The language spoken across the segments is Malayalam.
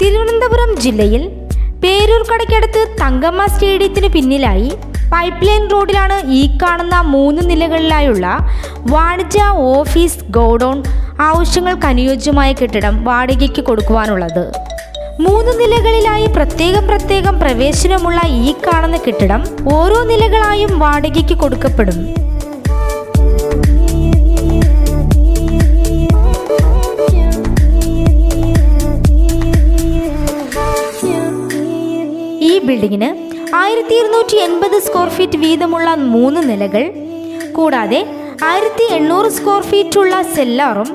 തിരുവനന്തപുരം ജില്ലയിൽ പേരൂർക്കടയ്ക്കടുത്ത് തങ്കമ്മ സ്റ്റേഡിയത്തിന് പിന്നിലായി പൈപ്പ് ലൈൻ റോഡിലാണ് ഈ കാണുന്ന 3 നിലകളിലായുള്ള വാണിജ്യ, ഓഫീസ്, ഗോഡൌൺ ആവശ്യങ്ങൾക്ക് അനുയോജ്യമായ കെട്ടിടം വാടകയ്ക്ക് കൊടുക്കുവാനുള്ളത്. 3 നിലകളിലായി പ്രത്യേകം പ്രവേശനമുള്ള ഈ കാണുന്ന കെട്ടിടം ഓരോ നിലകളായും വാടകയ്ക്ക് കൊടുക്കപ്പെടും. ഈ ബിൽഡിങ്ങിന് 1280 സ്ക്വയർ ഫീറ്റ് വീതമുള്ള 3 നിലകൾ കൂടാതെ 1800 സ്ക്വയർ ഫീറ്റ് ഉള്ള സെല്ലാറും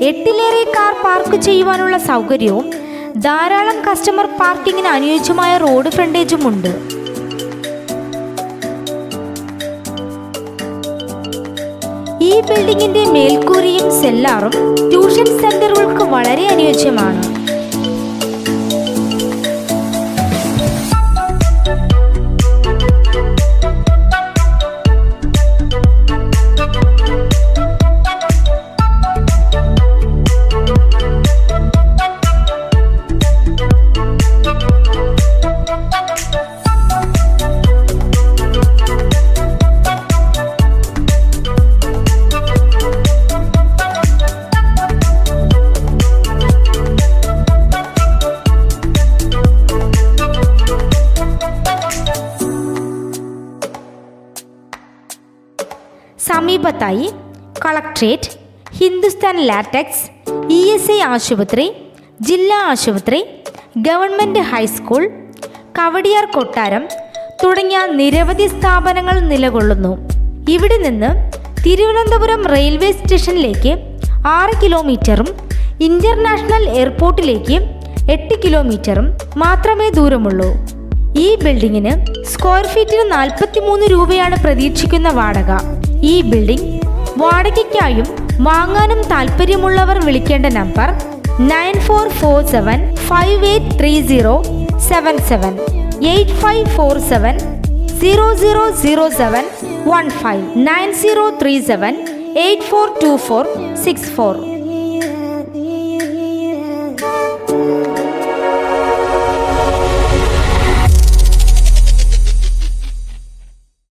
8ലേറെ കാർ പാർക്ക് ചെയ്യുവാനുള്ള സൗകര്യവും ധാരാളം കസ്റ്റമർ പാർക്കിങ്ങിന് അനുയോജ്യമായ റോഡ് ഫ്രണ്ടേജും ഉണ്ട്. ഈ ബിൽഡിങ്ങിന്റെ മേൽക്കൂരയും സെല്ലാറും ട്യൂഷൻ സെന്ററുകൾക്ക് വളരെ അനുയോജ്യമാണ്. സമീപത്തായി കളക്ട്രേറ്റ്, ഹിന്ദുസ്ഥാൻ ലാറ്റക്സ്, ESI ആശുപത്രി, ജില്ലാ ആശുപത്രി, ഗവൺമെൻറ് ഹൈസ്കൂൾ, കവടിയാർ കൊട്ടാരം തുടങ്ങിയ നിരവധി സ്ഥാപനങ്ങൾ നിലകൊള്ളുന്നു. ഇവിടെ നിന്ന് തിരുവനന്തപുരം റെയിൽവേ സ്റ്റേഷനിലേക്ക് 6 കിലോമീറ്ററും ഇൻ്റർനാഷണൽ എയർപോർട്ടിലേക്ക് 8 കിലോമീറ്ററും മാത്രമേ ദൂരമുള്ളൂ. ഈ ബിൽഡിങ്ങിന് സ്ക്വയർ ഫീറ്റിന് 43 രൂപയാണ് പ്രതീക്ഷിക്കുന്ന വാടക. ഈ ബിൽഡിംഗ് വാടകയ്ക്കായും വാങ്ങാനും താൽപ്പര്യമുള്ളവർ വിളിക്കേണ്ട നമ്പർ 9447583077 8547000715 9037842464.